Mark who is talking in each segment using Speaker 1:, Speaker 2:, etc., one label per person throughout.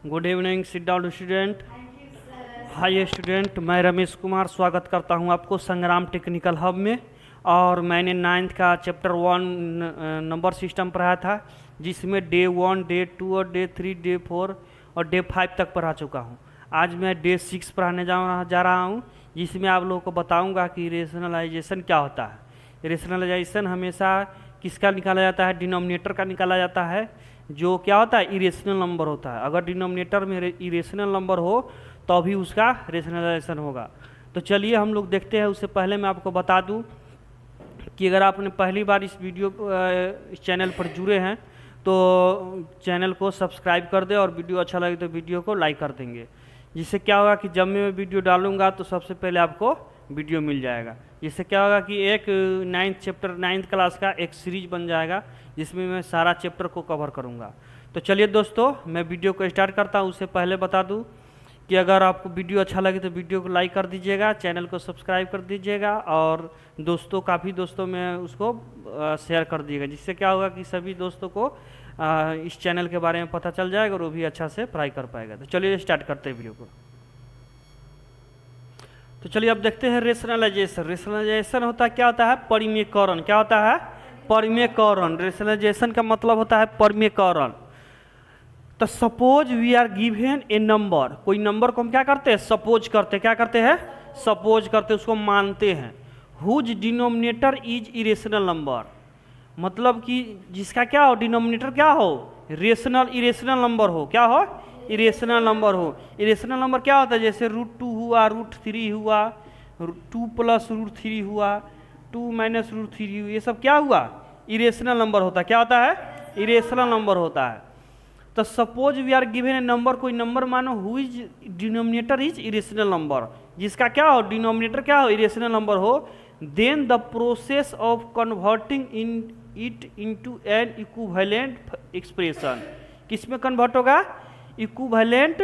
Speaker 1: Good evening sit down student. Hi student, मैं रमेश कुमार स्वागत करता हूं आपको संग्राम टेक्निकल हब में। और मैंने 9th का चैप्टर 1 नंबर सिस्टम पढ़ाया था, जिसमें डे 1, डे 2 और डे 3, डे 4 और डे 5 तक पढ़ा चुका हूं। आज मैं डे 6 पढ़ाने जा रहा हूं, जिसमें आप लोगों को बताऊंगा कि रेशनलाइजेशन क्या होता है। रेशनलाइजेशन हमेशा किसका निकाला जाता है? डिनोमिनेटर का निकाला जाता है, जो क्या होता है? इरेशनल नंबर होता है। अगर डिनोमिनेटर में इरेशनल नंबर हो तो भी उसका रेशनलाइजेशन होगा। तो चलिए हम लोग देखते हैं। उससे पहले मैं आपको बता दूं कि अगर आपने पहली बार इस चैनल पर जुड़े हैं तो चैनल को सब्सक्राइब कर दें, और वीडियो अच्छा लगे तो वीडियो को लाइक कर देंगे। जिससे क्या होगा कि जब मैं वीडियो डालूंगा तो सबसे पहले आपको वीडियो मिल जाएगा। जिससे क्या होगा कि एक 9th क्लास का एक सीरीज बन जाएगा, जिसमें मैं सारा चैप्टर को कवर करूंगा। तो चलिए दोस्तों, मैं वीडियो को स्टार्ट करता हूं। उससे पहले बता दूं कि अगर आपको वीडियो अच्छा लगे तो वीडियो को लाइक कर दीजिएगा, चैनल को सब्सक्राइब कर दीजिएगा, और काफ़ी दोस्तों में उसको शेयर कर दीजिएगा। जिससे क्या होगा कि सभी दोस्तों को इस चैनल के बारे में पता चल जाएगा और वो भी अच्छा से पढ़ाई कर पाएगा। तो चलिए स्टार्ट करते हैं वीडियो को। तो चलिए अब देखते हैं रेशनलाइजेशन। रेशनलाइजेशन क्या होता है? परिमेयकरण। क्या होता है? परिमेयकरण। रेशनलाइजेशन का मतलब होता है परिमेयकरण। तो suppose we are given a number, कोई नंबर को हम क्या करते हैं? सपोज करते हैं। क्या करते हैं? सपोज करते, उसको मानते हैं। Whose denominator is irrational number, मतलब कि जिसका क्या हो? डिनोमिनेटर क्या हो? इरेशनल नंबर हो। क्या हो? इरेशनल नंबर हो। इरेशनल नंबर क्या होता है? जैसे √2 हुआ, √3 हुआ, 2 + √3 हुआ, 2 - √3 हुआ, ये सब क्या हुआ? इरेशनल नंबर होता है। क्या होता है? इरेशनल नंबर होता है। तो suppose we are given a number, कोई नंबर मानो who is denominator is irrational number, जिसका क्या हो? डिनोमिनेटर क्या हो? इरेशनल नंबर हो। Then the process of converting it into an equivalent expression, किस में कन्वर्ट होगा? इक्विवेलेंट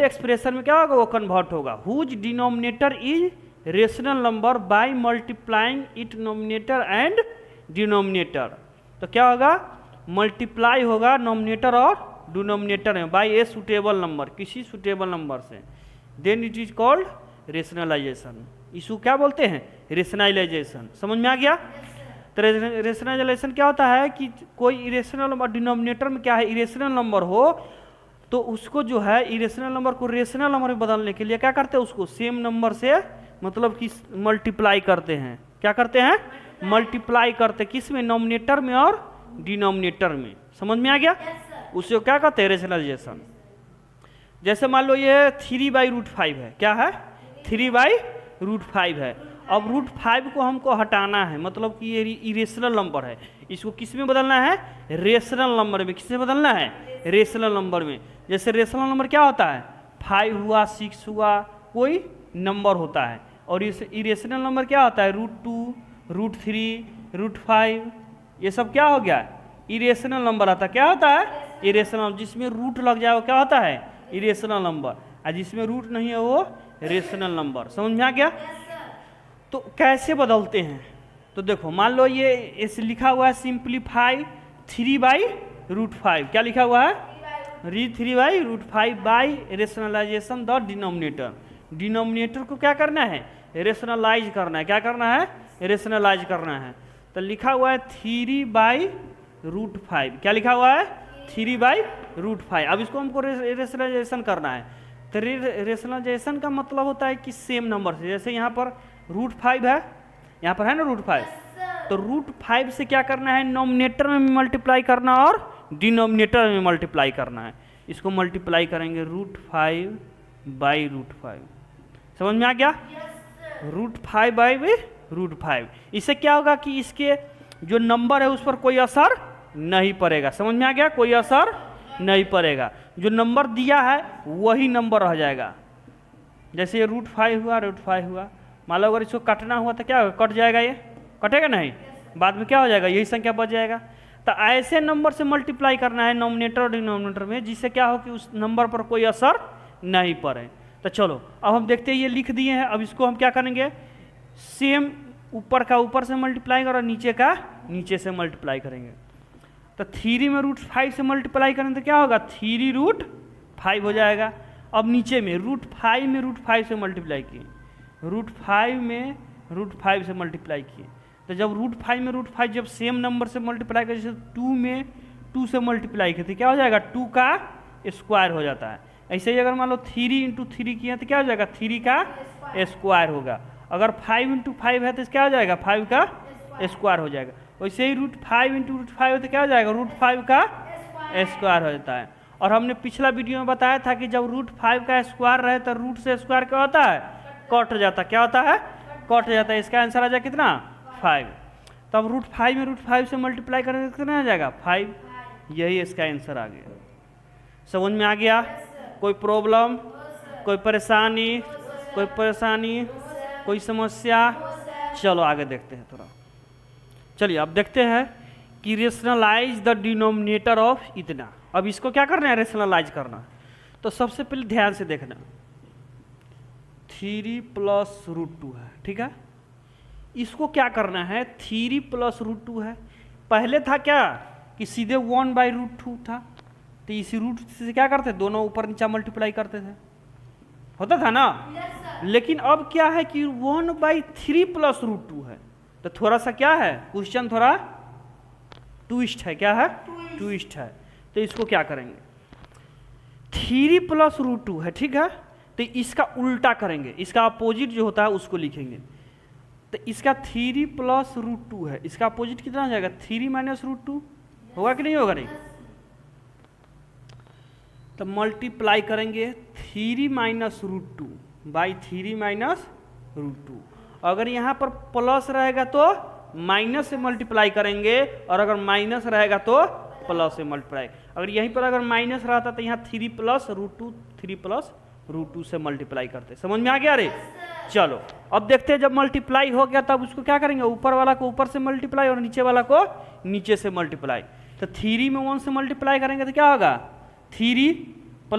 Speaker 1: एक्सप्रेशन में क्या होगा? वो कन्वर्ट होगा। Whose denominator is rational number by multiplying it numerator and denominator. तो क्या होगा? मल्टीप्लाई होगा नोमिनेटर और डिनोमिनेटर में बाय ए सुटेबल नंबर, किसी सुटेबल नंबर से। Then it is called rationalization. इसको क्या बोलते हैं? रेशनलाइजेशन। समझ में आ गया? तो रेशनलाइजेशन क्या होता है कि कोई इरेशनल नंबर डिनोमिनेटर में क्या है? इरेशनल नंबर हो, तो उसको जो है इरेशनल नंबर को रेशनल नंबर में बदलने के लिए क्या करते हैं? उसको सेम नंबर से मतलब कि मल्टीप्लाई करते हैं। क्या करते हैं? मल्टीप्लाई करते, किस में? नोमिनेटर में और डिनोमिनेटर में। समझ में आ गया? उसको क्या कहते हैं? रेशनलाइजेशन। जैसे मान लो ये 3/√5 है। क्या है? 3/√5 है। अब √5 को हमको हटाना है, मतलब कि ये इरेशनल नंबर है। इसको किस में बदलना है? रेशनल नंबर में। किस में बदलना है? रेशनल नंबर में। जैसे रेशनल नंबर क्या होता है? 5 हुआ, 6 हुआ, कोई नंबर होता है। और इस इरेशनल नंबर क्या होता है? √2, √3, √5, ये सब क्या हो गया? इरेशनल नंबर आता है। क्या होता है? इरेशनल। जिसमें रूट लग जाए वो क्या होता है? Irrational number. और जिसमें रूट नहीं है वो रेशनल नंबर। समझ में आ गया? तो कैसे बदलते हैं? तो देखो, मान लो ये इस लिखा हुआ है सिंप्लीफाई 3/√5। क्या लिखा हुआ है? 3/√5 by rationalization the denominator. Denominator को क्या करना है? रेशनलाइज करना है। क्या करना है? रेशनलाइज करना है। तो लिखा हुआ है 3/√5। क्या लिखा हुआ है? 3/√5। अब इसको हमको रेशनलाइजेशन करना है। तो रेशनलाइजेशन का मतलब होता है कि सेम नंबर से, जैसे यहाँ पर √5 है, यहाँ पर है ना √5, तो √5 से क्या करना है? नोमिनेटर में मल्टीप्लाई करना और डिनोमिनेटर में मल्टीप्लाई करना है। इसको मल्टीप्लाई करेंगे √5/√5। समझ में आ गया? √5/√5। इससे क्या होगा कि इसके जो नंबर है उस पर कोई असर नहीं पड़ेगा। समझ में आ गया? कोई असर नहीं पड़ेगा। जो नंबर दिया है वही नंबर रह जाएगा। जैसे ये √5 हुआ, √5 हुआ, मान लो अगर इसको काटना हुआ तो क्या होगा? कट जाएगा। ये कटेगा नहीं, बाद में क्या हो जाएगा? यही संख्या बच जाएगा। तो ऐसे नंबर से मल्टीप्लाई करना है नोमिनेटर और डिनोमिनेटर में, जिससे क्या हो कि उस नंबर पर कोई असर नहीं पड़े। तो चलो अब हम देखते हैं, ये लिख दिए हैं। अब इसको हम क्या करेंगे? सेम ऊपर का ऊपर से मल्टीप्लाई करो, नीचे का नीचे से मल्टीप्लाई करेंगे। तो 3 में √5 से मल्टीप्लाई करें तो क्या होगा, 3√5 हो जाएगा। अब नीचे में √5 में √5 से मल्टीप्लाई किए, √5 में √5 से मल्टीप्लाई किए, तो जब √5 में √5 जब सेम नंबर से मल्टीप्लाई करें, जैसे 2 में 2 से मल्टीप्लाई किए तो क्या हो जाएगा, 2 का स्क्वायर हो जाता है। ऐसे ही अगर मान लो 3 × 3 किए तो क्या हो जाएगा, 3 का स्क्वायर होगा। अगर 5 × 5 है तो क्या हो जाएगा, 5 का स्क्वायर हो जाएगा। वैसे ही √5 × √5 है तो क्या हो जाएगा, √5 का स्क्वायर हो जाता है। और हमने पिछला वीडियो में बताया था कि जब √5 का स्क्वायर रहे तो रूट से स्क्वायर क्या होता है, कट जाता है। क्या होता है, कट जाता है। इसका आंसर आ जाएगा कितना, 5। तब √5 में √5 से मल्टीप्लाई करेंगे तो कितना आ जाएगा, 5। यही इसका आंसर आ गया। समझ में आ गया? कोई प्रॉब्लम, कोई परेशानी, कोई समस्या? चलो आगे देखते हैं थोड़ा। चलिए अब देखते हैं कि रेशनलाइज द डिनोमिनेटर ऑफ इतना। अब इसको क्या करना है, रेशनलाइज करना। तो सबसे पहले ध्यान से देखना, 3 + √2 है, ठीक है। इसको क्या करना है, 3 + √2 है। पहले था क्या कि सीधे 1/√2 था, तो इसी रूट से क्या करते, दोनों ऊपर नीचा मल्टीप्लाई करते थे, होता था ना। लेकिन अब क्या है कि 1/3 + √2 है। तो थोड़ा सा क्या है, क्वेश्चन थोड़ा ट्विस्ट है। क्या है, ट्विस्ट है। तो इसको क्या करेंगे, 3 + √2 है, ठीक है। तो इसका उल्टा करेंगे, इसका अपोजिट जो होता है उसको लिखेंगे। तो इसका 3 + √2 है, इसका अपोजिट कितना हो जाएगा, 3 - √2 होगा कि नहीं होगा, नहीं। तो मल्टीप्लाई करेंगे 3 - √2 बाई 3 - √2। अगर यहाँ पर प्लस रहेगा तो माइनस से मल्टीप्लाई करेंगे, और अगर माइनस रहेगा तो प्लस से मल्टीप्लाई। अगर यहीं पर अगर माइनस रहता तो यहाँ 3 + √2 3 + √2 से मल्टीप्लाई करते। समझ में आ गया रे? चलो अब देखते हैं, जब मल्टीप्लाई हो गया तब उसको क्या करेंगे, ऊपर वाला को ऊपर से मल्टीप्लाई और नीचे वाला को नीचे से मल्टीप्लाई। तो 3 में 1 से मल्टीप्लाई करेंगे तो क्या होगा, 3 +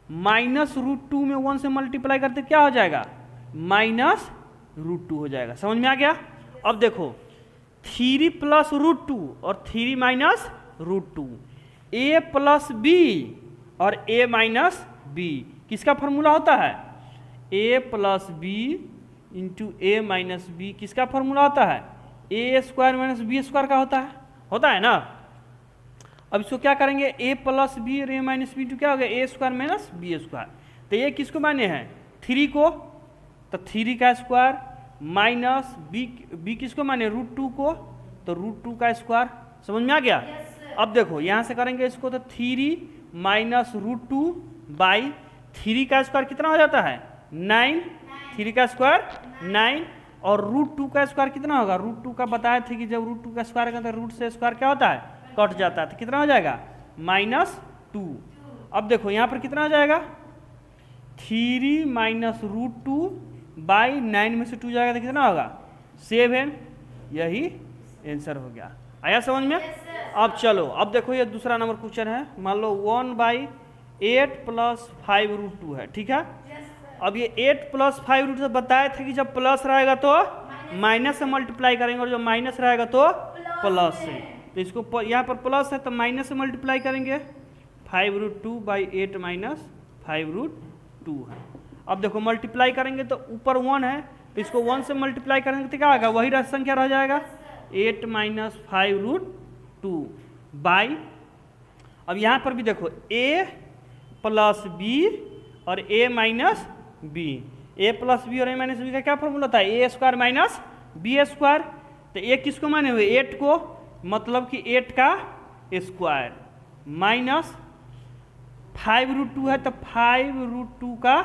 Speaker 1: -√2 में 1 से मल्टीप्लाई करते क्या हो जाएगा, -√2 हो जाएगा। समझ में आ गया? अब देखो 3 + √2 और 3 - √2, a + b और a - b किसका फॉर्मूला होता है, a + b × a - b किसका फॉर्मूला होता है, a² - b² का होता है ना। अब इसको क्या करेंगे, a + b और a - b क्या हो गया, a² - b²। तो ये किसको माने हैं, 3 को, तो 3 का स्क्वायर माइनस b किसको माने, √2 को, तो √2 का स्क्वायर। समझ में आ गया? अब देखो यहाँ से करेंगे इसको, तो 3 - √2 बाई 3 का स्क्वायर कितना हो जाता है, 9। 3 का स्क्वायर 9, और √2 का स्क्वायर कितना होगा, √2 का बताए थे कि जब √2 का स्क्वायर करते हैं रूट से स्क्वायर क्या होता है, कट जाता है। तो कितना हो जाएगा, -2। अब देखो यहाँ पर कितना हो जाएगा, 3 - √2 बाई 9 में से 2 जाएगा तो कितना होगा, 7। यही आंसर हो गया। आया समझ में? अब चलो अब देखो ये दूसरा नंबर क्वेश्चन है। मान लो 1/8 + 5√2 है, ठीक है। अब ये 8 + 5√2 से बताए थे कि जब प्लस रहेगा तो माइनस से मल्टीप्लाई करेंगे, और जब माइनस रहेगा तो प्लस से। तो इसको यहाँ पर प्लस है तो माइनस से मल्टीप्लाई करेंगे, 5√2 बाई 8 - 5√2 है। अब देखो मल्टीप्लाई करेंगे तो ऊपर 1 है, तो इसको 1 से मल्टीप्लाई करेंगे तो क्या आएगा, वही राशि संख्या रह जाएगा, 8 - 5√2 बाई। अब यहाँ पर भी देखो a + b और a - b, a + b और a - b का क्या फॉर्मूला था, a² - b²। तो a किसको माने हुए, 8 को, मतलब कि 8 का स्क्वायर, माइनस 5√2 है तो 5√2 का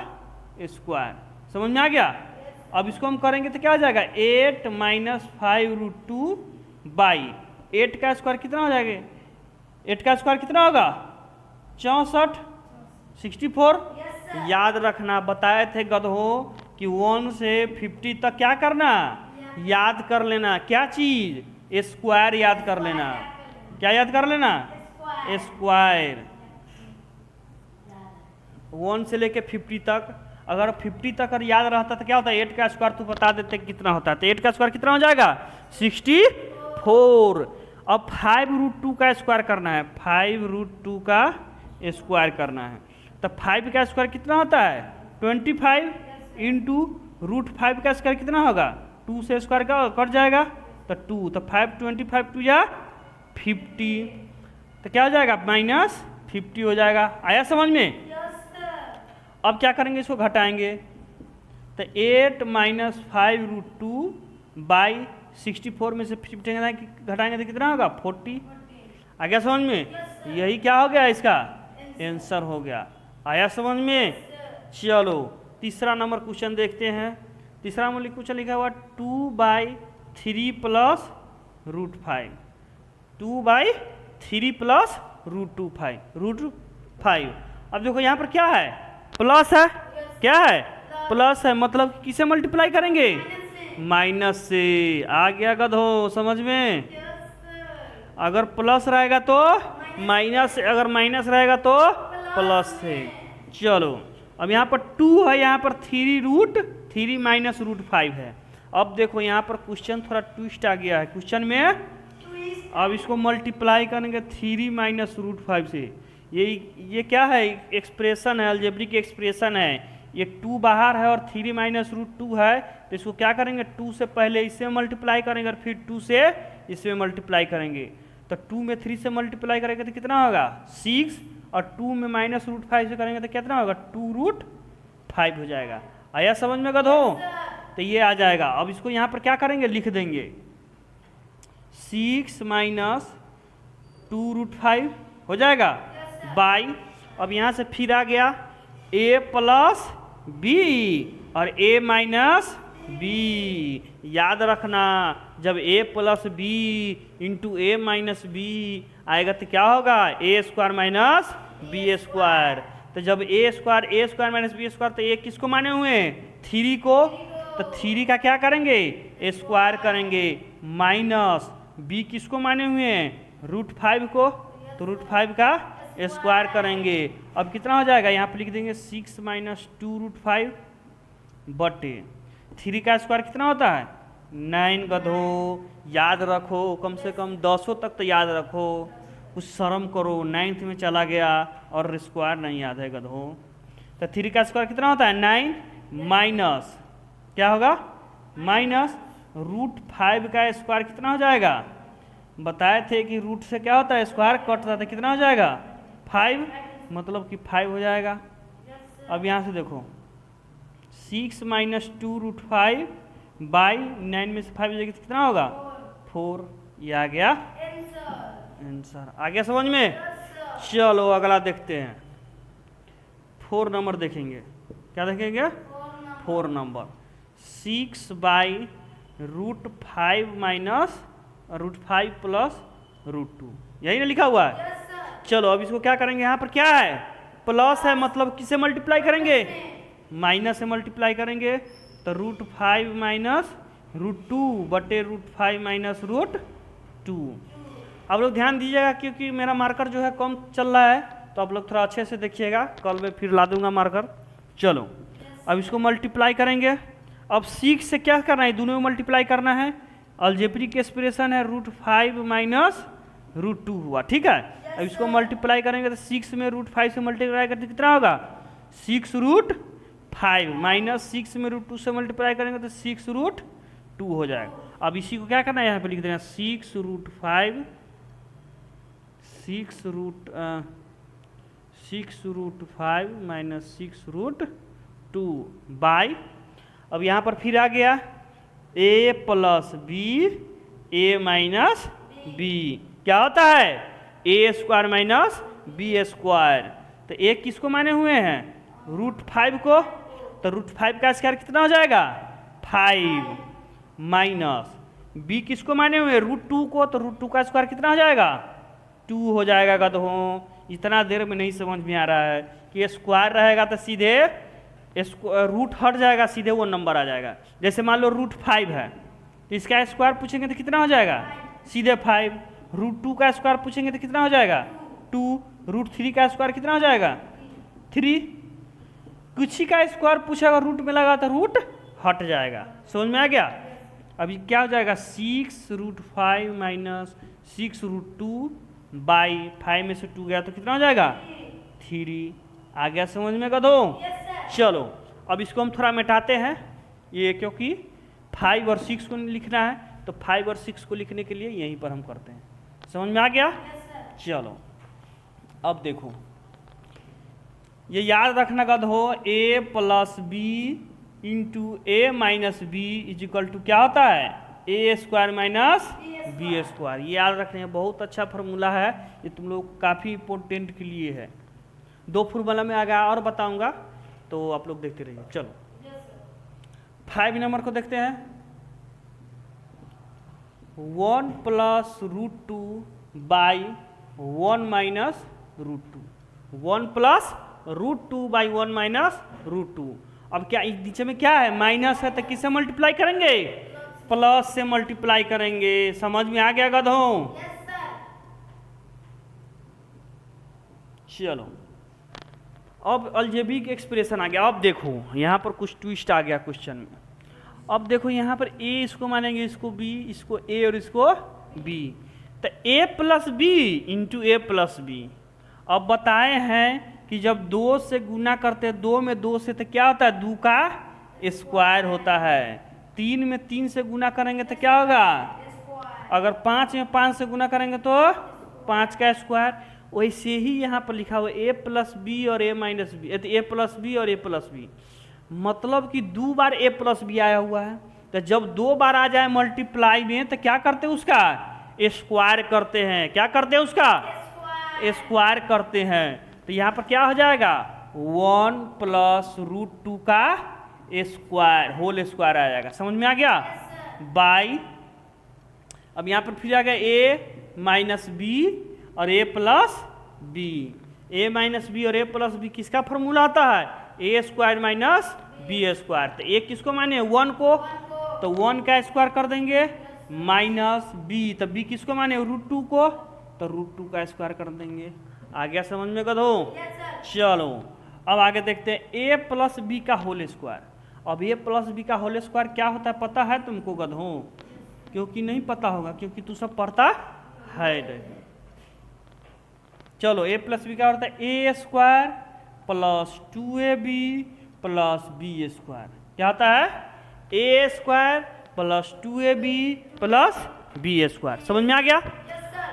Speaker 1: स्क्वायर। समझ में आ गया? अब इसको हम करेंगे तो क्या हो जाएगा, 8 - 5√2 बाई 8 का स्क्वायर कितना हो जाएगा, 8 का स्क्वायर कितना होगा, 64 64। याद रखना, बताए थे गधो कि 1 से 50 तक क्या करना, याद कर लेना। क्या चीज, स्क्वायर याद कर लेना। क्या याद कर लेना, स्क्वायर। 1 से लेके 50 तक, अगर 50 तक अगर याद रहता तो क्या होता है, 8 का स्क्वायर तो बता देते कितना होता है। तो 8 का स्क्वायर कितना हो जाएगा, 64। अब 5√2 का स्क्वायर करना है, 5√2 का स्क्वायर करना है। तो 5 का स्क्वायर कितना होता है 25 इंटू √5 का स्क्वायर कितना होगा 2 से स्क्वायर का कट जाएगा तो 2, तो 5 25 2 या 50, तो क्या हो जाएगा -50 हो जाएगा। आया समझ में? अब क्या करेंगे, इसको घटाएंगे तो 8 - 5√2 बाई 64 में से 50 घटाएंगे तो कितना होगा 40। आ गया समझ में? यही क्या हो गया, इसका आंसर हो गया। आया समझ में? चलो तीसरा नंबर क्वेश्चन देखते हैं। तीसरा नंबर क्वेश्चन लिखा हुआ 2/3 + √5, 2/3 + √5। अब देखो यहाँ पर क्या है, प्लस है, क्या है प्लस है, मतलब किसे मल्टीप्लाई करेंगे माइनस से। आ गया गधो समझ में? अगर प्लस रहेगा तो माइनस, अगर माइनस रहेगा तो प्लस से। चलो अब यहाँ पर 2 है, यहाँ पर 3 - √5 है। अब देखो यहाँ पर क्वेश्चन थोड़ा ट्विस्ट आ गया है क्वेश्चन में। अब इसको मल्टीप्लाई करेंगे 3 - √5 से। ये क्या है, एक्सप्रेशन है, अलजेब्रिक एक्सप्रेशन है। ये 2 बाहर है और 3 - √2 है, तो इसको क्या करेंगे 2 से पहले इससे मल्टीप्लाई करेंगे और फिर 2 से इसमें मल्टीप्लाई करेंगे। तो 2 में 3 से मल्टीप्लाई करेंगे तो कितना होगा 6, और 2 में -√5 से करेंगे तो कितना होगा 2√5 हो जाएगा। आया समझ में गधो? तो ये आ जाएगा। अब इसको यहाँ पर क्या करेंगे, लिख देंगे 6 - 2√5 हो जाएगा बाई, अब यहाँ से फिर आ गया a + b और a - b। याद रखना जब a + b into a - b आएगा तो क्या होगा a² - b²। तो जब a² - b² तो a किसको माने हुए 3 को, तो 3 का क्या करेंगे स्क्वायर करेंगे, माइनस b किसको माने हुए हैं √5 को, तो √5 का स्क्वायर करेंगे। अब कितना हो जाएगा, यहाँ पर लिख देंगे 6 - 2√5 बटे 3 का स्क्वायर कितना होता है 9 गधो। याद रखो, कम से कम 10 तक तो याद रखो, कुछ शर्म करो, 9th में चला गया और स्क्वायर नहीं याद है गधो। तो 3 का स्क्वायर कितना होता है 9 माइनस क्या होगा -√5 का स्क्वायर कितना हो जाएगा, बताए थे कि रूट से क्या होता है स्क्वायर कटता था, कितना हो जाएगा 5, मतलब कि 5 हो जाएगा। अब यहाँ से देखो 6 - 2√5 बाई 9 में से 5 जाएगी तो कितना होगा 4। ये आ गया आंसर। आ गया समझ में? चलो अगला देखते हैं, 4 नंबर देखेंगे। क्या देखेंगे 4 नंबर 6/√5 - √5 + √2, यही ना लिखा हुआ है। चलो अब इसको क्या करेंगे, यहाँ पर क्या है प्लस है, मतलब किसे मल्टीप्लाई करेंगे माइनस से मल्टीप्लाई करेंगे, तो √5 - √2 बटे √5 - √2। अब लोग ध्यान दीजिएगा क्योंकि मेरा मार्कर जो है कम चल रहा है, तो आप लोग थोड़ा अच्छे से देखिएगा, कल में फिर ला दूंगा मार्कर। चलो अब इसको मल्टीप्लाई करेंगे। अब 6 से क्या करना है, दोनों में मल्टीप्लाई करना है। अलजेब्रिक एक्सप्रेशन है √5 - √2 हुआ, ठीक है। अब इसको मल्टीप्लाई करेंगे तो 6 में √5 से मल्टीप्लाई करते कितना होगा 6√5 माइनस 6 में √2 से मल्टीप्लाई करेंगे तो 6√2 हो जाएगा। अब इसी को क्या करना है, यहाँ पे लिख देना 6√5 माइनस 6√2 बाई, अब यहाँ पर फिर आ गया a + b a - b, क्या होता है a² - b²। तो a किसको माने हुए हैं √5 को, तो √5 का स्क्वायर कितना हो जाएगा 5 माइनस b किसको माने हुए √2 को, तो √2 का स्क्वायर कितना हो जाएगा 2 हो जाएगा। गधो इतना देर में नहीं समझ में आ रहा है कि स्क्वायर रहेगा तो सीधे रूट हट जाएगा, सीधे वो नंबर आ जाएगा। जैसे मान लो √5 है तो इसका स्क्वायर पूछेंगे तो कितना हो जाएगा सीधे 5, √2 का स्क्वायर पूछेंगे तो कितना हो जाएगा 2, √3 का स्क्वायर कितना हो जाएगा 3, कुछ ही का स्क्वायर पूछेगा रूट में लगा तो रूट हट जाएगा। समझ में आ गया? अभी क्या हो जाएगा 6√5 माइनस 6√2 बाई 5 में से 2 गया तो कितना हो जाएगा 3। आ गया समझ में गधों? चलो अब इसको हम थोड़ा मिटाते हैं, ये क्योंकि 5 और 6 को लिखना है, तो 5 और 6 को लिखने के लिए यहीं पर हम करते हैं। समझ में आ गया? चलो अब देखो, ये याद रखना गधो, a plus B into A minus B is equal to क्या होता है A square minus B square. ये याद रखने हैं, बहुत अच्छा फार्मूला है, ये तुम लोग काफ़ी इम्पोर्टेंट के लिए है। 2 फार्मूला में आ गया और बताऊंगा, तो आप लोग देखते रहिए। चलो 5 नंबर को देखते हैं। 1 plus √2 by 1 minus √2, 1 plus √2 by 1 minus √2। अब क्या नीचे में क्या है माइनस है, तो किससे मल्टीप्लाई करेंगे? प्लस से मल्टीप्लाई करेंगे। समझ में आ गया गधों? चलो अब अलजेब्रिक एक्सप्रेशन आ गया। अब देखो यहाँ पर कुछ ट्विस्ट आ गया क्वेश्चन में। अब देखो यहाँ पर a इसको मानेंगे, इसको b, इसको a और इसको b, तो a plus B into A plus B. अब बताए हैं कि जब 2 से गुना करते हैं, 2 में 2 से, तो क्या होता है 2 का स्क्वायर होता है। 3 में 3 से गुना करेंगे तो क्या होगा, अगर 5 में 5 से गुना करेंगे तो 5 का स्क्वायर। वैसे ही यहाँ पर लिखा हुआ a प्लस बी और a minus B, A plus B और a प्लस बी, मतलब कि 2 बार a प्लस बी आया हुआ है। तो जब 2 बार आ जाए मल्टीप्लाई में, तो क्या करते हैं उसका स्क्वायर करते हैं। क्या करते हैं उसका स्क्वायर करते हैं। तो यहाँ पर क्या हो जाएगा 1 प्लस √2 का स्क्वायर होल स्क्वायर आ जाएगा। समझ में आ गया? बाई, अब यहाँ पर फिर आ गया a माइनस बी और a plus B. a minus B और a प्लस बी किसका फॉर्मूला आता है a square minus B square. तो a किसको माने 1 को, तो 1 का स्क्वायर कर देंगे माइनस b, तो b किसको माने √2 को, तो √2 का स्क्वायर कर देंगे। आ गया समझ में गधो? चलो अब आगे देखते हैं a प्लस बी का होल स्क्वायर। अब a प्लस बी का होल स्क्वायर क्या होता है पता है तुमको गधो? क्योंकि नहीं पता होगा, क्योंकि तू सब पढ़ता है नहीं। चलो a प्लस बी क्या होता है a square plus 2ab plus B square. क्या होता है a square plus 2ab plus B square. समझ में आ गया?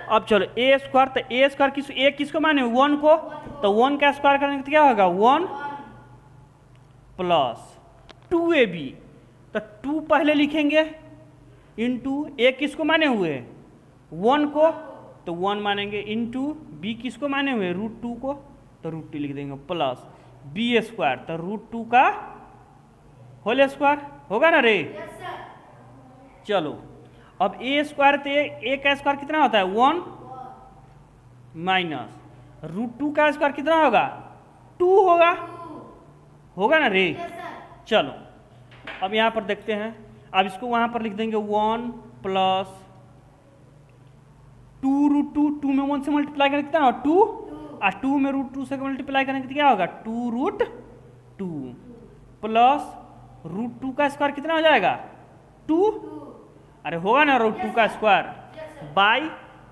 Speaker 1: अब चलो a स्क्वायर, तो a स्क्वायर किसको माने 1 को, तो 1 का स्क्वायर करेंगे तो क्या होगा 1 प्लस 2ab, तो 2 पहले लिखेंगे इंटू a किसको माने हुए 1 को, तो 1 मानेंगे इंटू b किसको माने हुए √2 को, तो √2 लिख देंगे प्लस b स्क्वायर, तो √2 का होल स्क्वायर होगा ना रे। चलो अब a स्क्वायर, तो a का स्क्वायर कितना होता है 1 माइनस √2 का स्क्वायर कितना होगा 2 होगा ना रे। चलो अब यहाँ पर देखते हैं, अब इसको वहाँ पर लिख देंगे 1 प्लस 2√2, 2 में 1 से मल्टीप्लाई करेंगे कितना होगा 2, और 2 में √2 से मल्टीप्लाई करेंगे तो क्या होगा 2√2 प्लस √2 का स्क्वायर कितना हो जाएगा 2, अरे होगा ना √2 का स्क्वायर बाई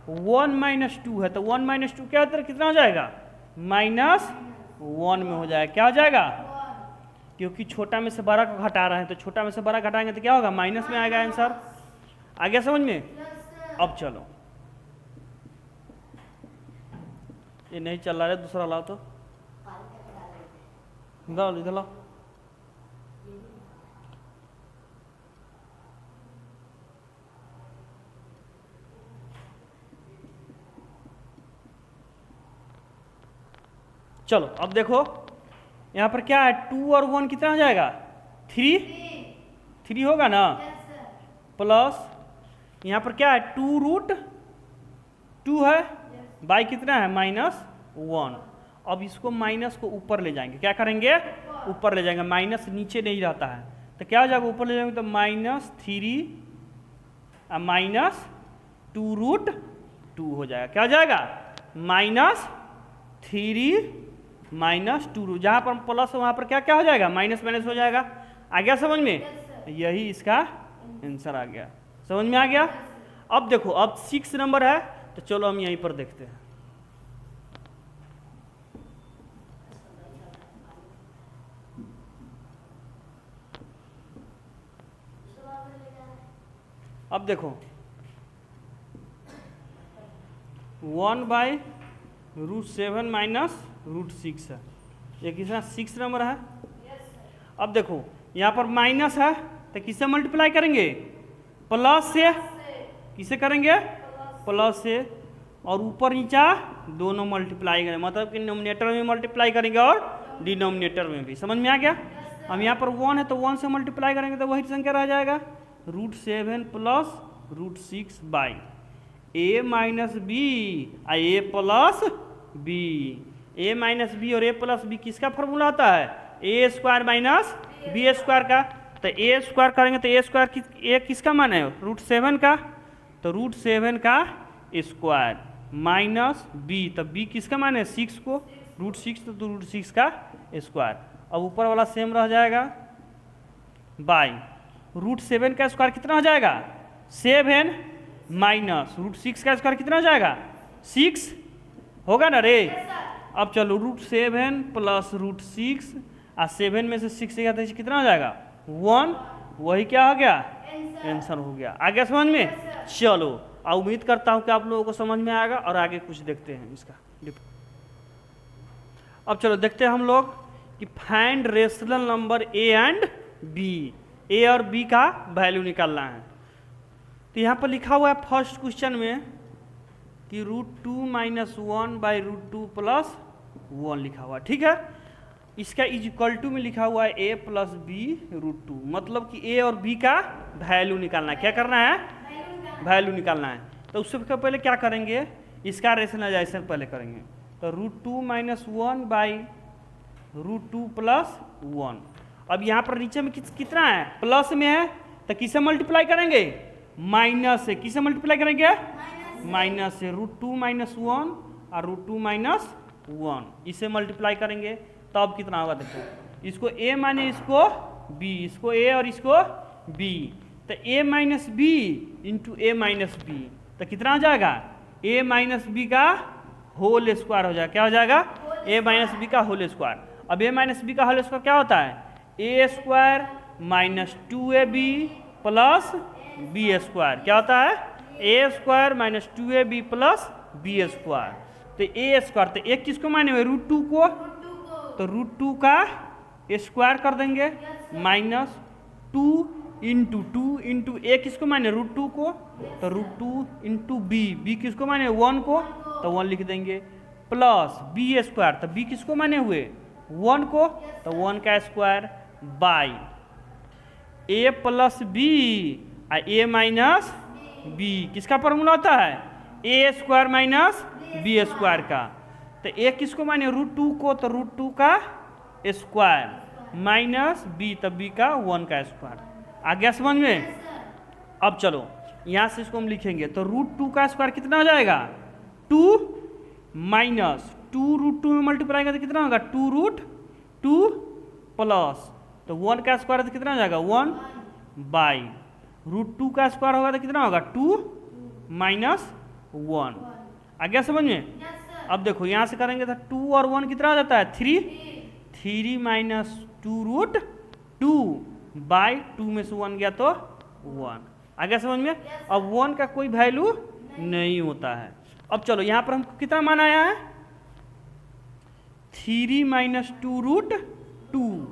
Speaker 1: 1 माइनस 2 है, तो 1 माइनस 2 क्या होता है कितना हो जाएगा -1 में हो जाएगा। क्या हो जाएगा, क्योंकि छोटा में से बड़ा को घटा रहे हैं, तो छोटा में से बड़ा घटाएंगे तो क्या होगा माइनस में आएगा आंसर। आ गया समझ में? अब चलो ये नहीं चल रहा है, दूसरा लाओ, तो इधर लाओ। चलो अब देखो यहाँ पर क्या है 2 और 1 कितना हो जाएगा 3 होगा ना, प्लस यहाँ पर क्या है 2√2 है बाई कितना है -1। अब इसको माइनस को ऊपर ले जाएंगे, क्या करेंगे ऊपर ले जाएंगे, माइनस नीचे नहीं रहता है, तो क्या हो जाएगा ऊपर ले जाएंगे तो -3 माइनस 2√2 हो जाएगा। क्या हो जाएगा -3 -2, जहाँ पर प्लस वहाँ पर क्या क्या हो जाएगा माइनस माइनस हो जाएगा। आ गया समझ में? यही इसका आंसर आ गया। समझ में आ गया? अब देखो अब 6 नंबर है, तो चलो हम यहीं पर देखते हैं। अब देखो 1/√7 माइनस √6 है, ये कितना 6 नंबर है। अब देखो यहाँ पर माइनस है तो किससे मल्टीप्लाई करेंगे, प्लस से। किसे करेंगे, प्लस से, और ऊपर नीचा दोनों मल्टीप्लाई करेंगे, मतलब कि नोमिनेटर में मल्टीप्लाई करेंगे और डिनोमिनेटर में भी। समझ में आ गया। अब यहाँ पर 1 है तो 1 से मल्टीप्लाई करेंगे तो वही संख्या रह जाएगा √7 प्लस √6 by a minus B a plus B. a minus B और a प्लस बी किसका फॉर्मूला होता है, a square minus B square का। तो a स्क्वायर करेंगे तो a स्क्वायर a किसका मान है, √7 का, तो √7 का स्क्वायर माइनस b, तो b किसका मान है 6 को, √6 तो √6 का स्क्वायर। अब ऊपर वाला सेम रह जाएगा बाई √7 का स्क्वायर कितना हो जाएगा 7 माइनस √6 का स्क्वायर कितना हो जाएगा 6 होगा ना रे। अब चलो √7 प्लस √6 और 7 में से 6 गया तो कितना हो जाएगा 1, वही क्या हो गया आंसर हो गया। आगे समझ में। चलो उम्मीद करता हूँ कि आप लोगों को समझ में आएगा और आगे कुछ देखते हैं इसका। अब चलो देखते हैं हम लोग कि find rational number a and b, a और b का वैल्यू निकालना है। तो यहाँ पर लिखा हुआ है फर्स्ट क्वेश्चन में कि √2 माइनस 1/√2 प्लस 1 लिखा हुआ है, ठीक है। इसका इक्वल टू में लिखा हुआ है a प्लस बी √2, मतलब कि a और b का वैल्यू निकालना है। क्या करना है, वैल्यू निकालना है। तो उससे पहले क्या करेंगे, इसका रेशनलाइजेशन पहले करेंगे। तो √2 माइनस 1/√2 प्लस 1। अब यहाँ पर नीचे में कितना है, प्लस में है, तो किसे मल्टीप्लाई करेंगे, माइनस से। किसे मल्टीप्लाई करेंगे, माइनस से। √2 माइनस 1 और √2 माइनस 1 इसे मल्टीप्लाई करेंगे तो अब कितना होगा, देखो इसको a माने इसको b, इसको a और इसको b, तो a minus B into a minus B, तो कितना हो जाएगा a माइनस बी का होल स्क्वायर हो जाएगा। क्या हो जाएगा, a माइनस बी का होल स्क्वायर। अब a माइनस बी का होल स्क्वायर क्या होता है, a square minus 2ab plus B square. क्या होता है, a square minus 2ab plus B square. तो a स्क्वायर, तो एक किसको माने हुए √2 को, तो √2 का स्क्वायर कर देंगे माइनस 2 इंटू 2 इंटू a किसको माने √2 को, तो √2 इंटू b किसको माने 1 को, तो 1 लिख देंगे, प्लस b स्क्वायर, तो b किसको माने हुए 1 को, तो 1 का square by a plus B a minus b किसका फॉर्मूला होता है, a square minus b square का। तो a किसको माने √2 को, तो √2 का स्क्वायर माइनस b, तो b का 1 का स्क्वायर। आ गया समझ में। अब चलो यहाँ से इसको हम लिखेंगे, तो √2 का स्क्वायर कितना हो जाएगा 2 माइनस 2 √2 में मल्टीप्लाई करें तो कितना होगा 2√2 प्लस, तो 1 का स्क्वायर तो कितना हो जाएगा 1 बाई √2 का स्क्वायर होगा तो कितना होगा 2 माइनस 1। आ गया समझ में। अब देखो यहाँ से करेंगे तो 2 और 1 कितना हो जाता है 3 माइनस 2√2 बाई 2 में से 1 गया तो 1। आ गया समझ में। अब 1 का कोई वैल्यू नहीं होता है। अब चलो यहाँ पर हमको कितना मान आया है 3 माइनस 2√2,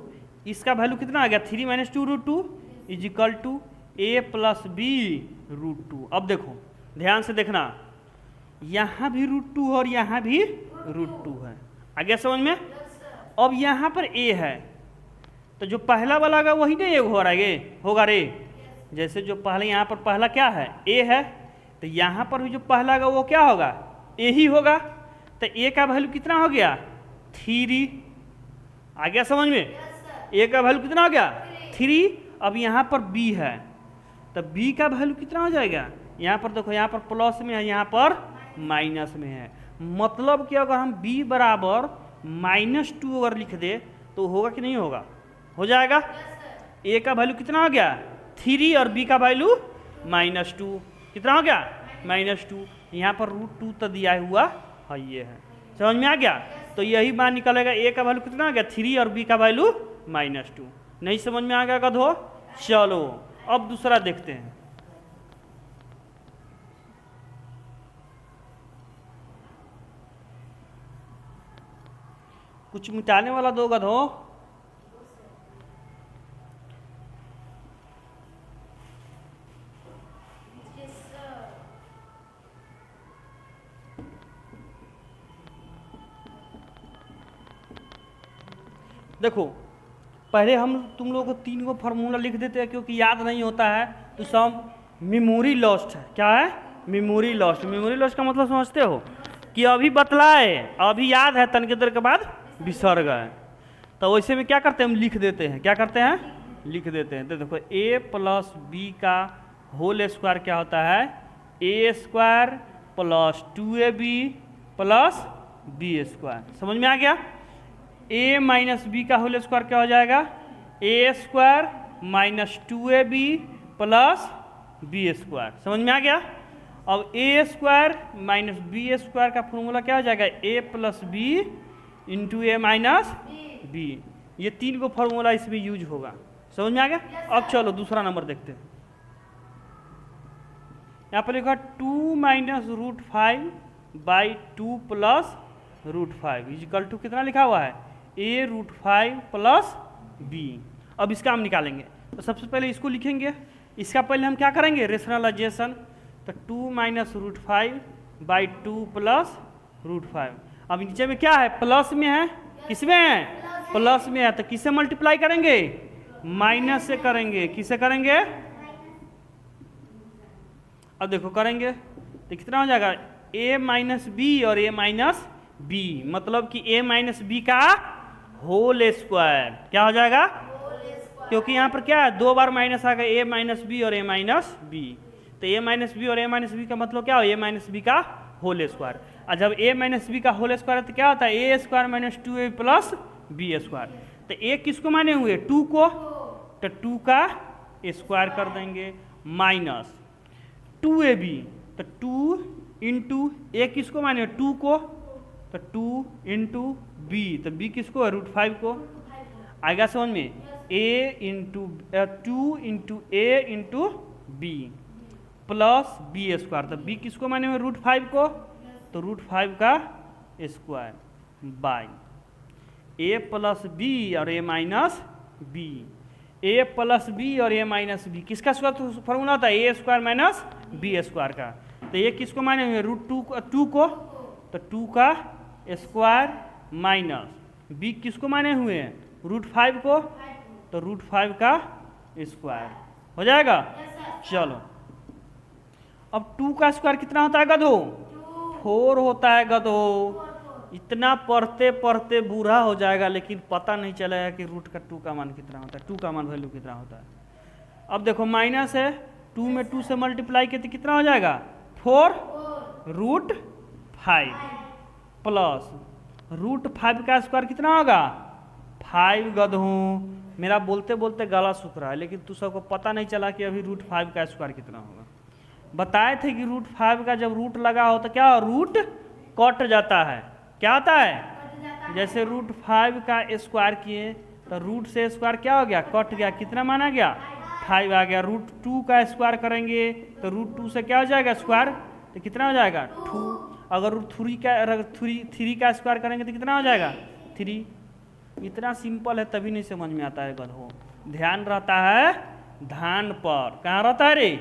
Speaker 1: इसका वैल्यू कितना आ गया 3 माइनस 2√2 is equal to a plus B √2। अब देखो ध्यान से देखना, यहाँ भी √2 और यहाँ भी √2 है। आ गया समझ में। अब यहाँ पर a है तो जो पहला वाला होगा वही नहीं होगा रे। जैसे जो पहले यहाँ पर पहला क्या है a है, तो यहाँ पर भी जो पहला होगा वो क्या होगा a ही होगा। तो a का वैल्यू कितना हो गया 3। आ गया समझ में। a का वैल्यू कितना हो गया 3। अब यहाँ पर b है तो b का वैल्यू कितना हो जाएगा, यहाँ पर देखो यहाँ पर प्लस में है यहाँ पर माइनस में है। मतलब कि अगर हम b बराबर -2 अगर लिख दे तो होगा कि नहीं होगा, हो जाएगा। a का वैल्यू कितना हो गया 3 और b का वैल्यू -2। कितना हो गया -2। यहाँ पर √2 तो दिया हुआ है, ये है। समझ में आ गया? तो यही मान निकलेगा, a का वैल्यू कितना आ गया 3 और b का वैल्यू -2। नहीं समझ में आ गया गधो? चलो अब दूसरा देखते हैं। कुछ मिटाने वाला दो गधो। देखो पहले हम तुम लोगों को 3 को फार्मूला लिख देते हैं, क्योंकि याद नहीं होता है तो सब मेमोरी लॉस्ट है। क्या है? Memory lost. मेमोरी लॉस्ट का मतलब समझते हो कि अभी बतलाए, अभी याद है, तनिक देर के बाद बिसर गए। तो वैसे में क्या करते हैं, हम लिख देते हैं। क्या करते हैं? लिख देते हैं। तो देखो a प्लस बी का होल स्क्वायर क्या होता है, a² plus 2ab plus b²। समझ में आ गया? a माइनस बी का होल स्क्वायर क्या हो जाएगा, a² minus 2ab plus b²। समझ में आ गया? अब a² माइनस b² का फॉर्मूला क्या हो जाएगा, a plus B into a minus B. ये 3 को फॉर्मूला इसमें यूज होगा। समझ में आ गया? अब चलो दूसरा नंबर देखते हैं। यहाँ पर लिखा 2 माइनस √5/2 प्लस √5 इजिकल टू कितना लिखा हुआ है, a √5 प्लस b। अब इसका हम निकालेंगे। तो सबसे पहले इसको लिखेंगे। इसका पहले हम क्या करेंगे, रेशनलाइजेशन। तो 2 माइनस √5/2 प्लस √5। अब नीचे में क्या है, प्लस में है, किसमें है, प्लस में है। तो किससे मल्टीप्लाई करेंगे, माइनस से करेंगे। किससे करेंगे? अब देखो करेंगे तो कितना हो जाएगा, a माइनस बी और a माइनस बी, मतलब कि a माइनस बी का होल स्क्वायर। क्या हो जाएगा, क्योंकि यहाँ पर क्या है, 2 बार माइनस आ गया, a माइनस बी और a माइनस बी। तो a माइनस बी और a माइनस बी का मतलब क्या हो, a माइनस बी का होल स्क्वायर। और जब a माइनस बी का होल स्क्वायर है तो क्या होता है, a² minus 2a plus b²। तो a किसको माने हुए, 2 को, तो 2 का स्क्वायर कर देंगे, माइनस 2ab। तो 2 इंटू a किसको माने, 2 को, तो 2 इंटू बी, तो b किसको है, √5 को। आएगा समझ में, a into 2 into a into B plus b²। तो b किसको माने हुए, √5 को, तो √5 का square by a plus B और a minus B. a plus B और a माइनस बी किसका स्क्वायर फॉर्मूला होता है, a² माइनस b² का। तो ये किसको माने हुए, √2 को, तो 2 का स्क्वायर माइनस b किसको माने हुए हैं, √5 को, तो √5 का स्क्वायर हो जाएगा। चलो अब 2 का स्क्वायर कितना होता है गधो, 4 होता है गधो। इतना पढ़ते पढ़ते बूढ़ा हो जाएगा, लेकिन पता नहीं चलेगा कि रूट का 2 का मान कितना होता है, 2 का मान वैल्यू कितना होता है। अब देखो माइनस है, 2 में 2 से मल्टीप्लाई किया तो कितना हो जाएगा, 4 √5 प्लस √5 का स्क्वायर कितना होगा, 5 गधो। मेरा बोलते बोलते गला सूख रहा है, लेकिन तू सबको पता नहीं चला कि अभी √5 का स्क्वायर कितना होगा। बताए थे कि √5 का जब रूट लगा हो तो क्या, रूट कट जाता है। क्या होता है, जैसे √5 का स्क्वायर किए तो रूट से स्क्वायर क्या हो गया, कट गया, कितना माना गया, 5 आ गया। √2 का स्क्वायर करेंगे तो √2 से क्या हो जाएगा स्क्वायर, तो कितना हो जाएगा 2। अगर √3 का स्क्वायर करेंगे तो कितना हो जाएगा 3। इतना सिंपल है, तभी नहीं समझ में आता है गधो। ध्यान रहता है धान पर, कहाँ रहता है रे,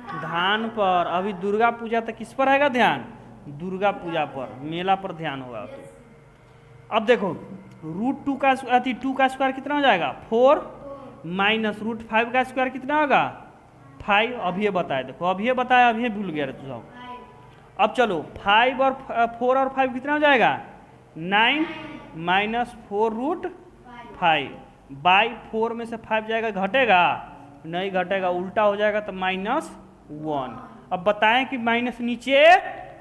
Speaker 1: धान पर। अभी दुर्गा पूजा तक किस पर रहेगा ध्यान, दुर्गा पूजा पर, मेला पर ध्यान होगा। तो अब देखो √2 का 2 का स्क्वायर कितना हो जाएगा 4 माइनस √5 का स्क्वायर कितना होगा 5। अभी ये बताए, देखो अभी ये बताया, अभी भूल गया तू सब। अब चलो 5 और 4 और 5 कितना हो जाएगा 9 माइनस 4 √5 बाई 4 में से 5 जाएगा, घटेगा नहीं, घटेगा, उल्टा हो जाएगा तो -1। अब बताएं कि माइनस नीचे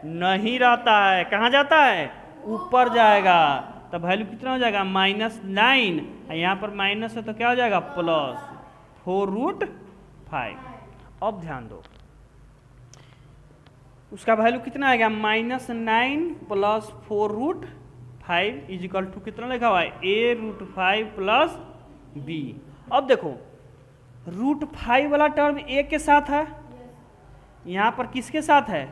Speaker 1: नहीं रहता है, कहाँ जाता है, ऊपर जाएगा। तो वैल्यू कितना हो जाएगा -9। यहाँ पर माइनस है तो क्या हो जाएगा +4 √5। अब ध्यान दो, उसका वैल्यू कितना आएगा -9 + 4√5 इजिकल टू कितना लिखा हुआ है a√5 + b। अब देखो √5 वाला टर्म a के साथ है, यहाँ पर किसके साथ है,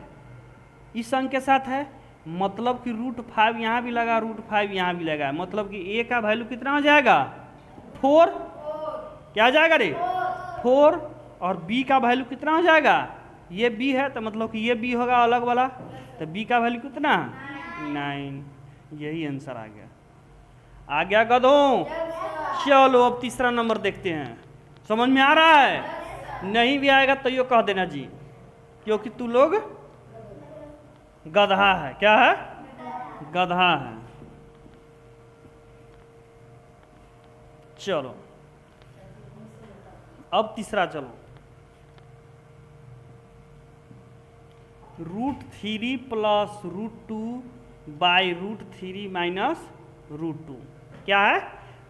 Speaker 1: इस अंक के साथ है, मतलब कि √5 यहाँ भी लगा, √5 यहाँ भी लगा, मतलब कि a का वैल्यू कितना हो जाएगा 4, क्या हो जाएगा रे 4, और b का वैल्यू कितना हो जाएगा, ये b है तो मतलब कि ये b होगा अलग वाला, तो b का वैल्यू कितना 9। यही आंसर आ गया गधों। चलो अब तीसरा नंबर देखते हैं, समझ में आ रहा है, नहीं भी आएगा तो यो कह देना जी, क्योंकि तू लोग गधा है, क्या है गधा है। चलो अब तीसरा, चलो √3 + √2 बाई √3 माइनस √2, क्या है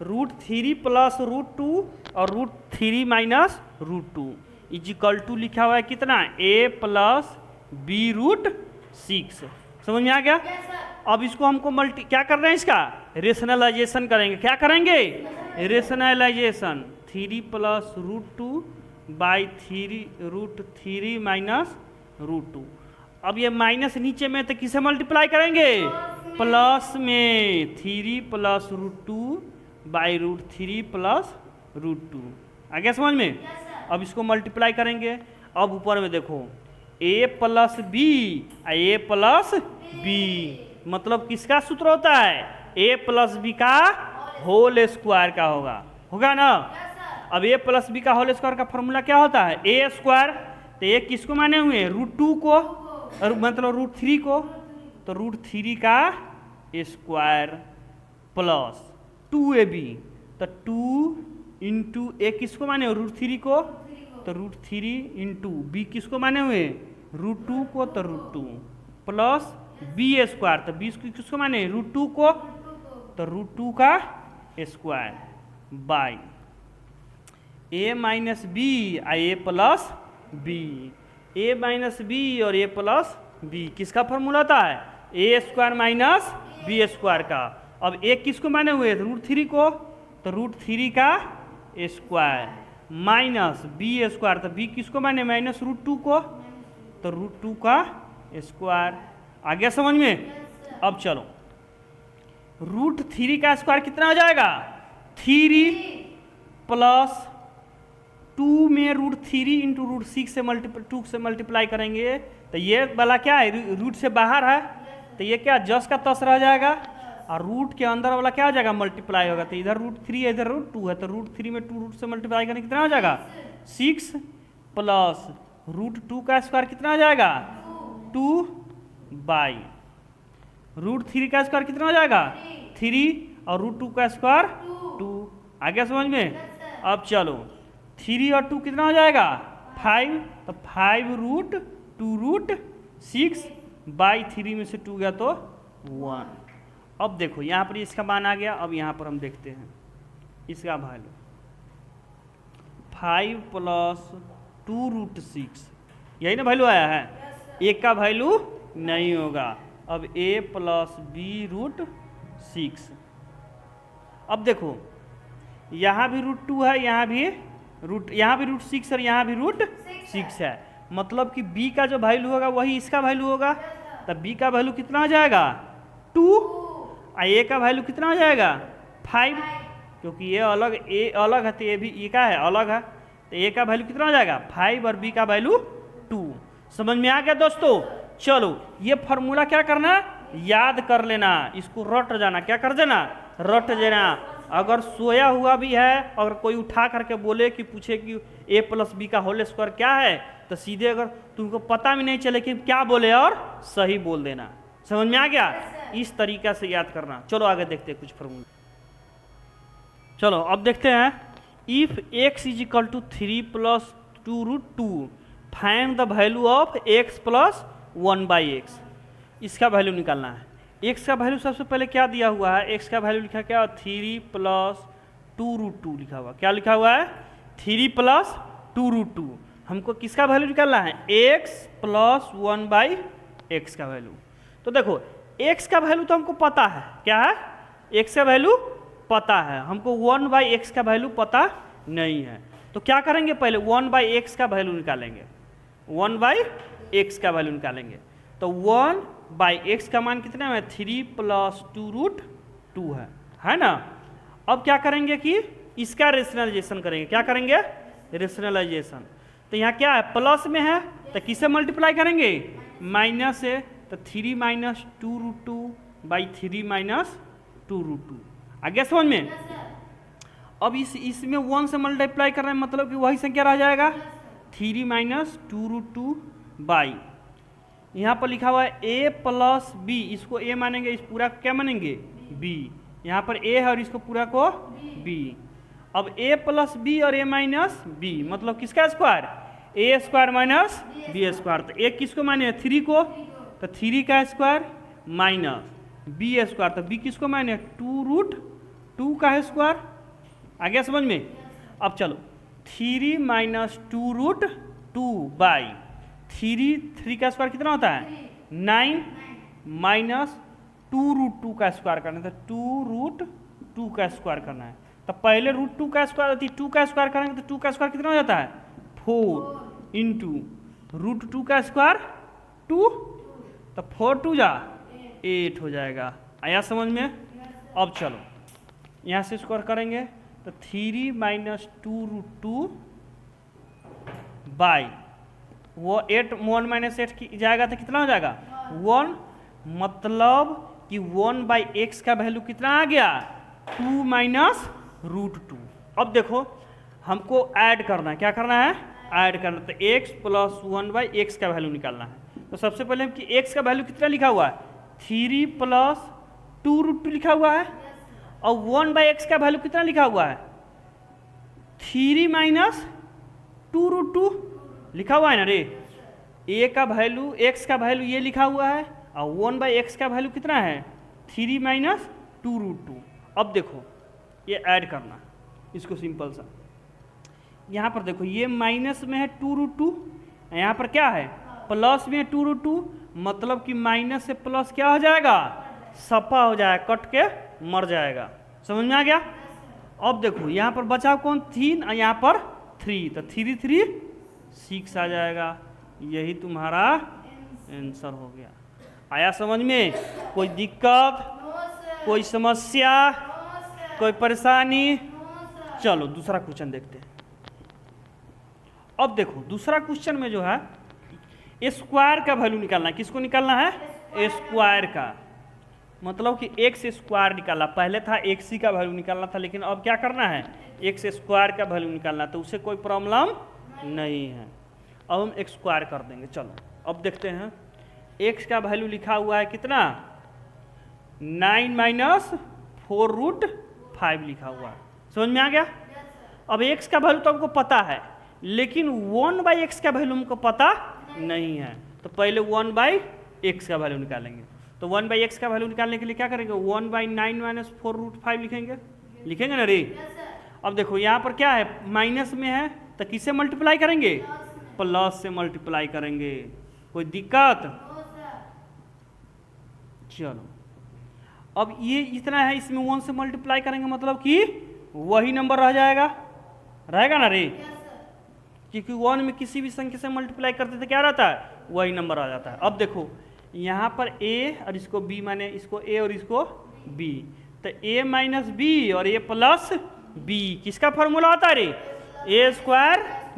Speaker 1: √3 + √2 और √3 माइनस √2 इजिकल टू लिखा हुआ है कितना a + b√6। समझ में आ गया। अब इसको हमको क्या कर रहे हैं, इसका रेशनलाइजेशन करेंगे, क्या करेंगे रेशनलाइजेशन, 3 + √2 बाई 3√3 माइनस √2। अब ये माइनस नीचे में तो किसे मल्टीप्लाई करेंगे प्लस में, 3 + √2 बाई √3 + √2। आ गया समझ में। अब इसको मल्टीप्लाई करेंगे, अब ऊपर में देखो a + b a + b, मतलब किसका सूत्र होता है a + b का होल स्क्वायर का होगा ना। अब a + b का होल स्क्वायर का फॉर्मूला क्या होता है a², तो ये किसको माने हुए √2 को, मतलब √3 को, तो √3 का स्क्वायर प्लस 2ab, तो 2 × a किसको माने √3 को, तो √3 × b किसको माने हुए √2 को, तो √2 प्लस b², तो b किसको माने √2 को, तो √2 का square by a - b a + b, a - b और a + b किसका फॉर्मूला होता है a² - b² का। अब a किसको माने हुए √3 को, तो √3 का स्क्वायर माइनस b², तो b किसको माने -√2 को, तो √2 का स्क्वायर। आ गया समझ में। अब चलो √3 का स्क्वायर कितना हो जाएगा 3 + 2 में √3 × √6 से 2 से मल्टीप्लाई करेंगे, तो ये वाला क्या है रूट से बाहर है, तो ये क्या जस का तस रह जाएगा, और रूट के अंदर वाला क्या हो जाएगा मल्टीप्लाई होगा, तो इधर √3 है इधर √2 है, तो √3 में 2 रूट से मल्टीप्लाई करने कितना हो जाएगा 6 प्लस √2 का स्क्वायर कितना हो जाएगा 2 बाई √3 का स्क्वायर कितना हो जाएगा 3 और √2 का स्क्वायर 2। आ गया समझ में। अब चलो 3 और 2 कितना हो जाएगा 5, तो 5√2√6 बाई 3 में से 2 गया तो 1। अब देखो यहाँ पर इसका मान आ गया। अब यहाँ पर हम देखते हैं इसका वैल्यू 5 + 2√6, यही ना वैल्यू आया है, एक का वैल्यू नहीं होगा। अब a + b√6। अब देखो यहाँ भी √2 है, यहाँ भी √6 और यहाँ भी √6 है, मतलब कि b का जो वैल्यू होगा वही इसका वैल्यू होगा, तब b का वैल्यू कितना हो जाएगा 2 और a का वैल्यू कितना हो जाएगा 5, क्योंकि ये अलग है तो ये भी ये का है अलग है, तो a का वैल्यू कितना हो जाएगा 5 और b का वैल्यू 2। समझ में आ गया दोस्तों। चलो ये फॉर्मूला क्या करना याद कर लेना, इसको रट जाना, क्या कर देना रट देना। अगर सोया हुआ भी है, अगर कोई उठा करके बोले कि पूछे कि a + b का होल स्क्वायर क्या है, तो सीधे अगर तुमको पता भी नहीं चले कि क्या बोले और सही बोल देना। समझ में आ गया, इस तरीका से याद करना। चलो आगे देखते हैं कुछ फॉर्मूला। चलो अब देखते हैं if x = 3 + 2√2 find the value of x + 1/x। इसका वैल्यू निकालना है। x का वैल्यू सबसे पहले क्या दिया हुआ है, x का वैल्यू लिखा क्या 3 + 2√2 लिखा हुआ, क्या लिखा हुआ है 3 + 2√2। हमको किसका वैल्यू निकालना है x + 1/x एक्स का वैल्यू। तो देखो एक्स का वैल्यू तो हमको पता है, क्या है, एक्स का वैल्यू पता है, हमको 1/x का वैल्यू पता नहीं है। तो क्या करेंगे, पहले 1/x का वैल्यू निकालेंगे, 1/x का वैल्यू निकालेंगे। तो 1/x का मान कितना है, 3 + 2√2 है ना। अब क्या करेंगे कि इसका रेशनलाइजेशन करेंगे, क्या करेंगे, रेशनलाइजेशन। तो यहाँ क्या है, प्लस में है तो किससे मल्टीप्लाई करेंगे, माइनस है, तो 3 - 2√2/3 - 2√2। आगे समझ में। अब इसमें 1 से मल्टीप्लाई कर रहे हैं, मतलब कि वही संख्या रह जाएगा 3 - 2√2 यहाँ पर लिखा हुआ है a + b, इसको a मानेंगे, इस पूरा को क्या मानेंगे, b। यहाँ पर a है और इसको पूरा को b। अब a + b और a - b मतलब किसका स्क्वायर, a² - b²। तो a किसको माने, 3 को, तो 3 का स्क्वायर माइनस b², तो b किसको माने, 2√2 का स्क्वायर। आगे समझ में। अब चलो 3 - 2√2/3 का स्क्वायर कितना होता है, 9 - 2√2 का स्क्वायर करना है, तो 2√2 का स्क्वायर करना है। तो पहले √2 का स्क्वायर, 2 का स्क्वायर करेंगे तो 2 का स्क्वायर कितना हो जाता है, 4 × √2 का स्क्वायर 2, तो 4 × 2 = 8 हो जाएगा। आया समझ में। अब चलो यहाँ से स्क्वायर करेंगे तो 3 - 2√2 वो 8 1 - 8 की जाएगा तो कितना हो जाएगा 1, मतलब कि 1/x का वैल्यू कितना आ गया, 2 - √2। अब देखो हमको ऐड करना है, क्या करना है, ऐड करना। तो x + 1/x का वैल्यू निकालना है। तो सबसे पहले कि x का वैल्यू कितना लिखा हुआ है, 3 + 2√2 लिखा हुआ है, और 1/x का वैल्यू कितना लिखा हुआ है, 3 - 2√2 लिखा हुआ है ना रे। a का वैल्यू, x का वैल्यू ये लिखा हुआ है, और 1/x का वैल्यू कितना है, 3 - 2√2। अब देखो ये ऐड करना, इसको सिंपल सा, यहाँ पर देखो ये माइनस में है 2√2, यहाँ पर क्या है प्लस में 2√2, मतलब कि माइनस से प्लस क्या हो जाएगा, सफा हो जाएगा, कट के मर जाएगा। समझ में आ गया। अब देखो यहाँ पर बचा कौन, 3, और यहाँ पर 3, तो 3 3 6 आ जाएगा। यही तुम्हारा आंसर हो गया। आया समझ में। कोई दिक्कत, कोई समस्या, कोई परेशानी। चलो दूसरा क्वेश्चन देखते हैं। अब देखो दूसरा क्वेश्चन में जो है स्क्वायर का वैल्यू निकालना है। किसको निकालना है, स्क्वायर का, मतलब कि x² निकाला। पहले था x का वैल्यू निकालना था, लेकिन अब क्या करना है, x² का वैल्यू निकालना, तो उससे कोई प्रॉब्लम नहीं है। अब हम x² कर देंगे। चलो अब देखते हैं, x का वैल्यू लिखा हुआ है कितना, 9 - 4√5 लिखा हुआ है। समझ में आ गया। अब x का वैल्यू तो हमको पता है, लेकिन 1/x का वैल्यू हमको पता नहीं है। तो पहले 1/x का वैल्यू निकालेंगे। तो 1/x का वैल्यू निकालने के लिए क्या करेंगे, 1/9 - 4√5 लिखेंगे, लिखेंगे ना रे। अब देखो यहाँ पर क्या है, माइनस में है, तो किससे मल्टीप्लाई करेंगे, प्लस से मल्टीप्लाई करेंगे। कोई दिक्कत। चलो अब ये इतना है, इसमें 1 से मल्टीप्लाई करेंगे, मतलब कि वही नंबर रह जाएगा, रहेगा ना रे। क्योंकि 1 में किसी भी संख्या से मल्टीप्लाई करते थे क्या रहता है, वही नंबर आ जाता है। अब देखो यहाँ पर a और इसको b माने, इसको a और इसको b, तो a - b और a + b किसका फॉर्मूला होता है रे, a² -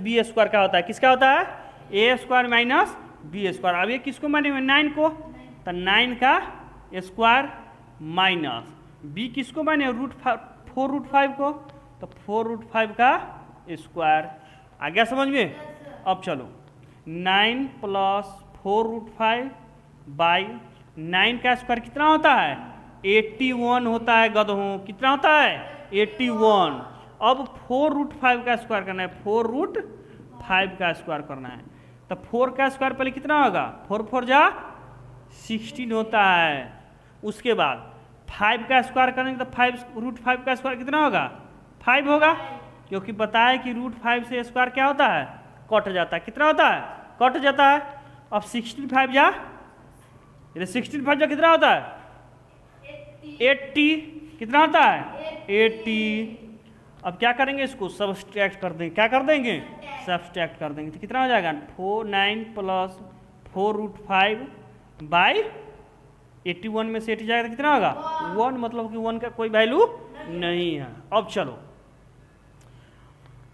Speaker 1: b² का होता है। किसका होता है, a² - b²। अब ये किसको माने हुए, 9 को, तो 9 का स्क्वायर माइनस b किसको माने, √4√5 को, तो 4√5 का स्क्वायर। आ गया समझ में। अब चलो 9 + 4√5/9 का स्क्वायर कितना होता है, 81 होता है गधों। कितना होता है, 81। अब 4√5 का स्क्वायर करना है, 4√5 का स्क्वायर करना है। तो 4 का स्क्वायर पहले कितना होगा, 4 4 जा 16 होता है। उसके बाद 5 का स्क्वायर करेंगे तो 5√5 का स्क्वायर कितना होगा, 5 होगा, क्योंकि बताया कि √5 से स्क्वायर क्या होता है, कट जाता है। कितना होता है, कट जाता है। अब 16 5 जा ये 16 5 कितना होता है 80। कितना होता है 80। अब क्या करेंगे, इसको सब्सट्रैक्ट कर देंगे। क्या कर देंगे, सब्सट्रैक्ट कर देंगे। तो कितना हो जाएगा 9 प्लस 4√5 बाई 81 में से 80 जाएगा तो कितना होगा 1, मतलब कि 1 का कोई वैल्यू नहीं है। अब चलो,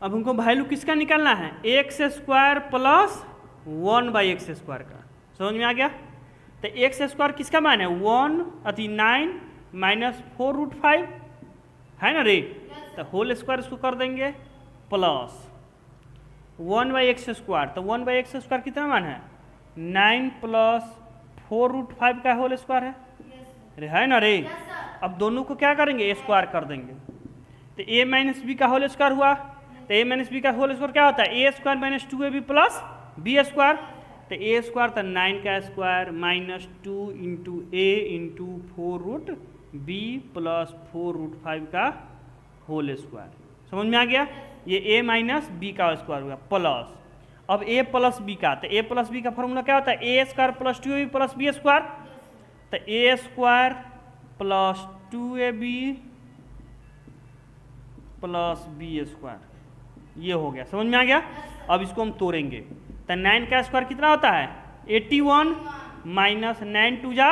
Speaker 1: अब हमको वैल्यू किसका निकालना है, x square plus 1 by x square का। समझ में आ गया। तो एक्स स्क्वायर किसका मान है 9 माइनस 4√5 है ना रे। तो होल स्क्वायर इसको कर देंगे प्लस 1 बाई एक्स स्क्वायर। तो 1 बाई एक्स स्क्वायर कितना मान है 9 प्लस 4√5 का होल स्क्वायर है अरे है ना रे। अब दोनों को क्या करेंगे स्क्वायर कर देंगे। तो a माइनस बी का होल स्क्वायर हुआ। तो a माइनस बी का होल स्क्वायर क्या होता है a square minus 2ab plus B square. तो a स्क्वायर था 9 का square minus 2 into a into 4√b plus 4√5 का होल स्क्वायर। समझ में आ गया। ये a माइनस बी का स्क्वायर हुआ प्लस अब a प्लस बी का। तो a प्लस बी का फॉर्मूला क्या होता है a square plus 2ab plus B square. तो a square plus 2ab plus B square ये हो गया। समझ में आ गया। अब इसको हम तोड़ेंगे। तो 9 का स्क्वायर कितना होता है 81 माइनस 9 2 जा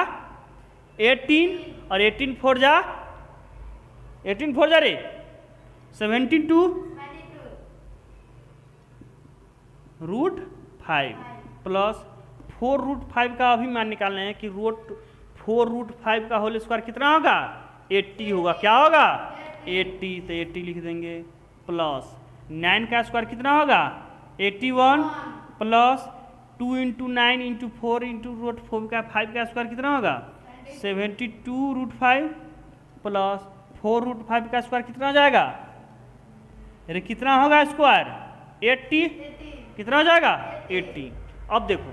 Speaker 1: 18 और 18 4 जा 18 4 जा रे 72 √5 प्लस 4√5 का अभी मान निकालना है कि 4√5 का होल स्क्वायर कितना होगा 80 होगा। क्या होगा 80। तो 80 लिख देंगे प्लस 9 का स्क्वायर कितना होगा 81 प्लस 2 इंटू 9 इंटू 4 इंटू √4 का 5 का स्क्वायर कितना होगा 72 √5 प्लस 4√5 का स्क्वायर कितना हो जाएगा अरे कितना होगा स्क्वायर 80 कितना हो जाएगा 80। अब देखो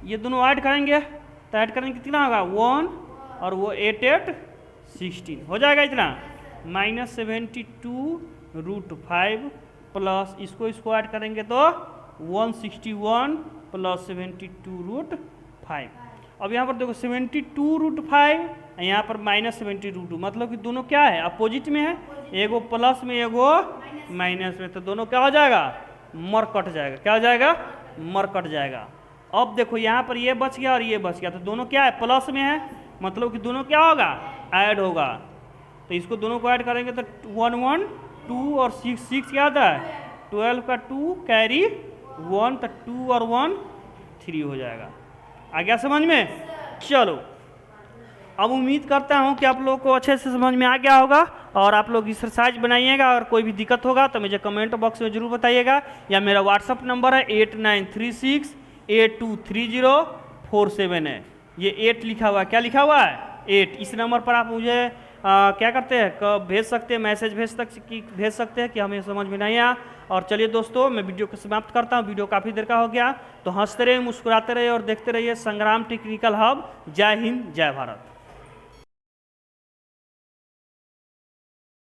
Speaker 1: ये दोनों ऐड करेंगे तो ऐड करेंगे कितना होगा 1 और वो 8 8 16 हो जाएगा इतना माइनस 72 √5 प्लस इसको ऐड करेंगे तो 161 प्लस 72 √5। अब यहाँ पर देखो 72 √5 यहाँ पर माइनस 72 मतलब कि दोनों क्या है अपोजिट में है। एगो प्लस में एगो माइनस में। तो दोनों क्या हो जाएगा मर कट जाएगा। क्या हो जाएगा मर कट जाएगा। अब देखो यहाँ पर ये बच गया और ये बच गया। तो दोनों क्या है प्लस में है मतलब कि दोनों क्या होगा ऐड होगा। तो इसको दोनों को ऐड करेंगे तो 1 1 2 और 6 6 क्या आता है 12 का 2 कैरी 1 तो 2 और 1 3 हो जाएगा। आ गया समझ में। चलो अब उम्मीद करता हूँ कि आप लोगों को अच्छे से समझ में आ गया होगा और आप लोग एक्सरसाइज बनाइएगा। और कोई भी दिक्कत होगा तो मुझे कमेंट बॉक्स में ज़रूर बताइएगा या मेरा व्हाट्सअप नंबर है 8936823047 है। ये 8 लिखा हुआ है। क्या लिखा हुआ है 8। इस नंबर पर आप मुझे क्या करते हैं भेज सकते हैं मैसेज भेज सकते हैं कि हमें समझ में नहीं आया। और चलिए दोस्तों मैं वीडियो को समाप्त करता हूँ। वीडियो काफ़ी देर का हो गया तो हंसते रहिए मुस्कुराते रहिए और देखते रहिए संग्राम टेक्निकल हब। जय हिंद जय भारत।